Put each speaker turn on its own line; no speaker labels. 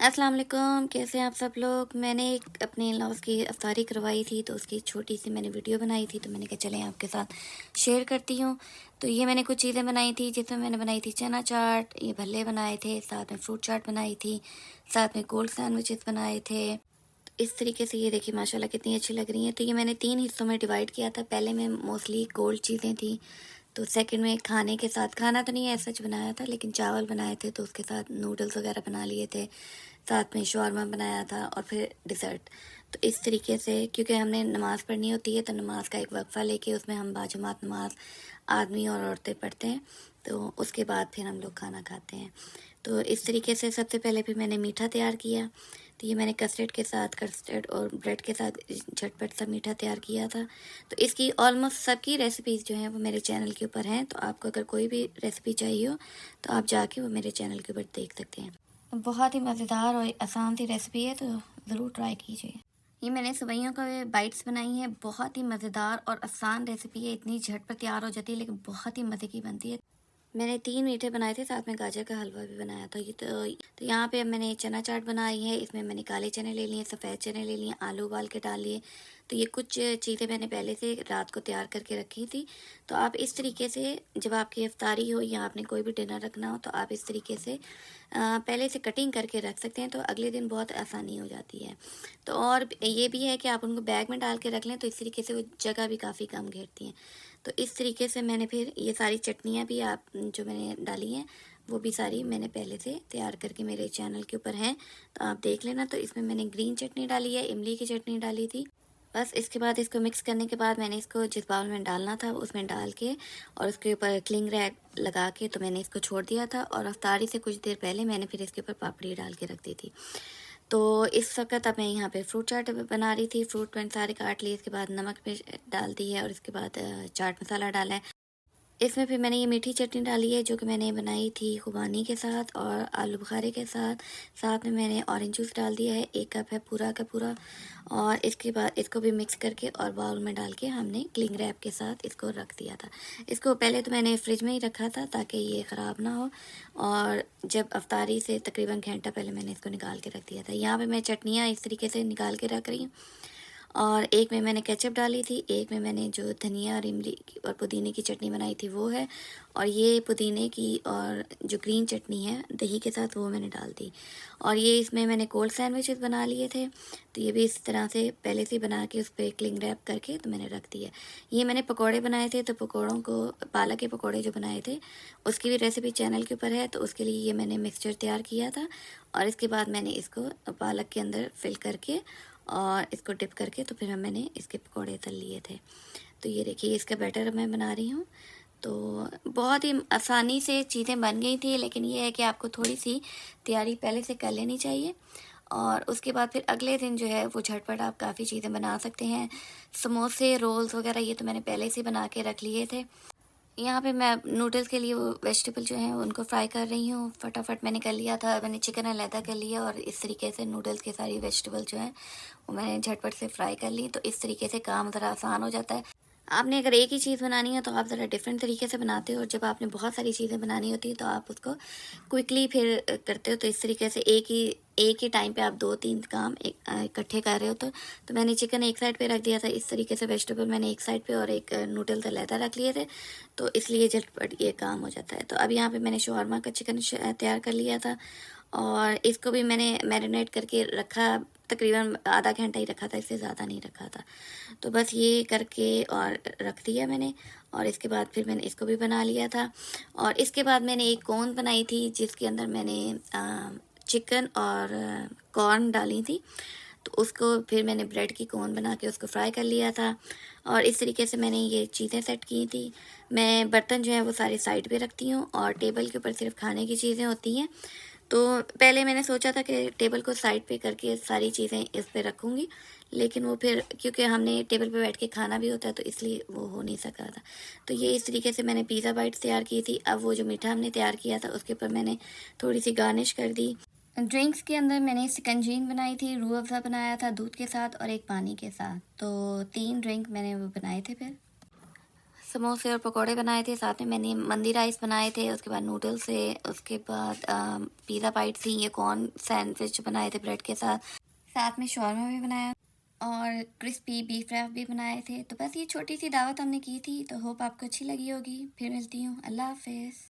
अस्सलाम वालेकुम, कैसे हैं आप सब लोग। मैंने एक अपने इन-लॉज़ की इफ्तारी करवाई थी, तो उसकी छोटी सी मैंने वीडियो बनाई थी, तो मैंने कहा चलें आपके साथ शेयर करती हूँ। तो ये मैंने कुछ चीज़ें बनाई थी, जिसमें मैंने बनाई थी चना चाट, ये भल्ले बनाए थे, साथ में फ्रूट चाट बनाई थी, साथ में कोल्ड सैंडविचेस बनाए थे। तो इस तरीके से ये देखिए माशाल्लाह कितनी अच्छी लग रही हैं। तो ये मैंने 3 हिस्सों में डिवाइड किया था। पहले में मोस्टली कोल्ड चीज़ें थी, तो सेकंड में खाने के साथ, खाना तो नहीं ऐसा सच बनाया था, लेकिन चावल बनाए थे, तो उसके साथ नूडल्स वगैरह बना लिए थे, साथ में शौरमा बनाया था और फिर डिज़र्ट। तो इस तरीके से क्योंकि हमने नमाज़ पढ़नी होती है, तो नमाज का एक वक्फ़ा लेके उसमें हम बाजमात नमाज आदमी और औरतें पढ़ते हैं, तो उसके बाद फिर हम लोग खाना खाते हैं। तो इस तरीके से सबसे पहले फिर मैंने मीठा तैयार किया। तो ये मैंने कस्टर्ड और ब्रेड के साथ झटपट सा मीठा तैयार किया था। तो इसकी ऑलमोस्ट सबकी रेसिपीज़ जो हैं वो मेरे चैनल के ऊपर हैं, तो आपको अगर कोई भी रेसिपी चाहिए हो तो आप जाके वो मेरे चैनल के ऊपर देख सकते हैं। बहुत ही मज़ेदार और आसान सी रेसिपी है, तो ज़रूर ट्राई कीजिए। ये मैंने सेवइयों का बाइट्स बनाई हैं, बहुत ही मज़ेदार और आसान रेसिपी है, इतनी झटपट तैयार हो जाती है, लेकिन बहुत ही मज़े की बनती है। मैंने 3 मीठे बनाए थे, साथ में गाजर का हलवा भी बनाया था। तो यहाँ पे अब मैंने चना चाट बनाई है, इसमें मैंने काले चने ले लिए, सफ़ेद चने ले लिए, आलू उबाल के डाल लिए। तो ये कुछ चीज़ें मैंने पहले से रात को तैयार करके रखी थी। तो आप इस तरीके से जब आपकी इफ्तारी हो या आपने कोई भी डिनर रखना हो, तो आप इस तरीके से पहले से कटिंग करके रख सकते हैं, तो अगले दिन बहुत आसानी हो जाती है। तो और ये भी है कि आप उनको बैग में डाल के रख लें, तो इस तरीके से वो जगह भी काफ़ी कम घेरती हैं। तो इस तरीके से मैंने फिर ये सारी चटनियाँ भी आप जो मैंने डाली हैं, वो भी सारी मैंने पहले से तैयार करके मेरे चैनल के ऊपर हैं, तो आप देख लेना। तो इसमें मैंने ग्रीन चटनी डाली है, इमली की चटनी डाली थी। बस इसके बाद इसको मिक्स करने के बाद मैंने इसको जिस बाउल में डालना था उसमें डाल के और उसके ऊपर क्लिंग रैप लगा के तो मैंने इसको छोड़ दिया था, और अफ्तारी से कुछ देर पहले मैंने फिर इसके ऊपर पापड़ी डाल के रख दी थी। तो इस वक़्त अब मैं यहाँ पे फ्रूट चाट बना रही थी। फ्रूट मैंने सारे काट लिए, इसके बाद नमक मिर्च डाल दी है और इसके बाद चाट मसाला डाला है। इसमें फिर मैंने ये मीठी चटनी डाली है, जो कि मैंने बनाई थी खुबानी के साथ और आलू बुखारे के साथ। साथ में मैंने ऑरेंज जूस डाल दिया है, 1 कप है पूरा का पूरा। और इसके बाद इसको भी मिक्स करके और बाउल में डाल के हमने क्लिंग रैप के साथ इसको रख दिया था। इसको पहले तो मैंने फ्रिज में ही रखा था ताकि ये ख़राब ना हो, और जब अफ्तारी से तकरीबन घंटा पहले मैंने इसको निकाल के रख दिया था। यहाँ पे मैं चटनियाँ इस तरीके से निकाल के रख रही हूँ, और एक में मैंने केचप डाली थी, एक में मैंने जो धनिया और इमली की और पुदीने की चटनी बनाई थी वो है, और ये पुदीने की और जो ग्रीन चटनी है दही के साथ वो मैंने डाल दी। और ये इसमें मैंने कोल्ड सैंडविचेस बना लिए थे, तो ये भी इस तरह से पहले से बना के उस पर क्लिंग रैप करके तो मैंने रख दिया। ये मैंने पकौड़े बनाए थे, तो पकौड़ों को पालक के पकौड़े जो बनाए थे उसकी भी रेसिपी चैनल के ऊपर है, तो उसके लिए ये मैंने मिक्सचर तैयार किया था, और इसके बाद मैंने इसको पालक के अंदर फिल करके और इसको डिप करके तो फिर मैंने इसके पकौड़े तल लिए थे। तो ये देखिए इसका बैटर मैं बना रही हूँ। तो बहुत ही आसानी से चीज़ें बन गई थी, लेकिन ये है कि आपको थोड़ी सी तैयारी पहले से कर लेनी चाहिए, और उसके बाद फिर अगले दिन जो है वो झटपट आप काफ़ी चीज़ें बना सकते हैं। समोसे, रोल्स वगैरह ये तो मैंने पहले से बना के रख लिए थे। यहाँ पे मैं नूडल्स के लिए वो वेजिटेबल जो हैं उनको फ्राई कर रही हूँ। फटाफट मैंने कर लिया था, मैंने चिकन अलहदा कर लिया, और इस तरीके से नूडल्स की सारी वेजिटेबल जो हैं वो मैंने झटपट से फ्राई कर ली। तो इस तरीके से काम ज़रा आसान हो जाता है। आपने अगर एक ही चीज़ बनानी है तो आप ज़रा डिफरेंट तरीके से बनाते हो, और जब आपने बहुत सारी चीज़ें बनानी होती है तो आप उसको क्विकली फिर करते हो। तो इस तरीके से एक ही टाइम पे आप 2-3 काम इकट्ठे कर रहे हो। तो मैंने चिकन एक साइड पे रख दिया था, इस तरीके से वेजिटेबल मैंने एक साइड पे और एक नूडल्स अलहदा रख लिए थे, तो इसलिए झटपट ये काम हो जाता है। तो अब यहाँ पे मैंने शौरमा का चिकन तैयार कर लिया था, और इसको भी मैंने मैरिनेट करके रखा, तकरीबन आधा घंटा ही रखा था, इससे ज़्यादा नहीं रखा था। तो बस ये करके और रख दिया मैंने, और इसके बाद फिर मैंने इसको भी बना लिया था। और इसके बाद मैंने एक कोन बनाई थी जिसके अंदर मैंने चिकन और कॉर्न डाली थी, तो उसको फिर मैंने ब्रेड की कोन बना के उसको फ्राई कर लिया था, और इस तरीके से मैंने ये चीज़ें सेट की थी। मैं बर्तन जो है वो सारे साइड पे रखती हूँ, और टेबल के ऊपर सिर्फ खाने की चीज़ें होती हैं। तो पहले मैंने सोचा था कि टेबल को साइड पे करके सारी चीज़ें इस पे रखूँगी, लेकिन वो फिर क्योंकि हमने टेबल पे बैठ के खाना भी होता है, तो इसलिए वो हो नहीं सका था। तो ये इस तरीके से मैंने पिज़्ज़ा बाइट्स तैयार की थी। अब वो जो मीठा हमने तैयार किया था उसके ऊपर मैंने थोड़ी सी गार्निश कर दी। ड्रिंक्स के अंदर मैंने शिकंजीन बनाई थी, रूह अफ़ज़ा बनाया था दूध के साथ और एक पानी के साथ। तो 3 ड्रिंक मैंने वो बनाए थे फिर। समोसे और पकोड़े बनाए थे, साथ में मैंने मंदी राइस बनाए थे, उसके बाद नूडल्स थे, उसके बाद पिज़्ज़ा बाइट थी, ये कॉर्न सैंडविच बनाए थे ब्रेड के साथ, साथ में शॉर्मा भी बनाया और क्रिस्पी बीफ रैप भी बनाए थे। तो बस ये छोटी सी दावत हमने की थी, तो होप आपको अच्छी लगी होगी। फिर मिलती हूँ, अल्लाह हाफिज़।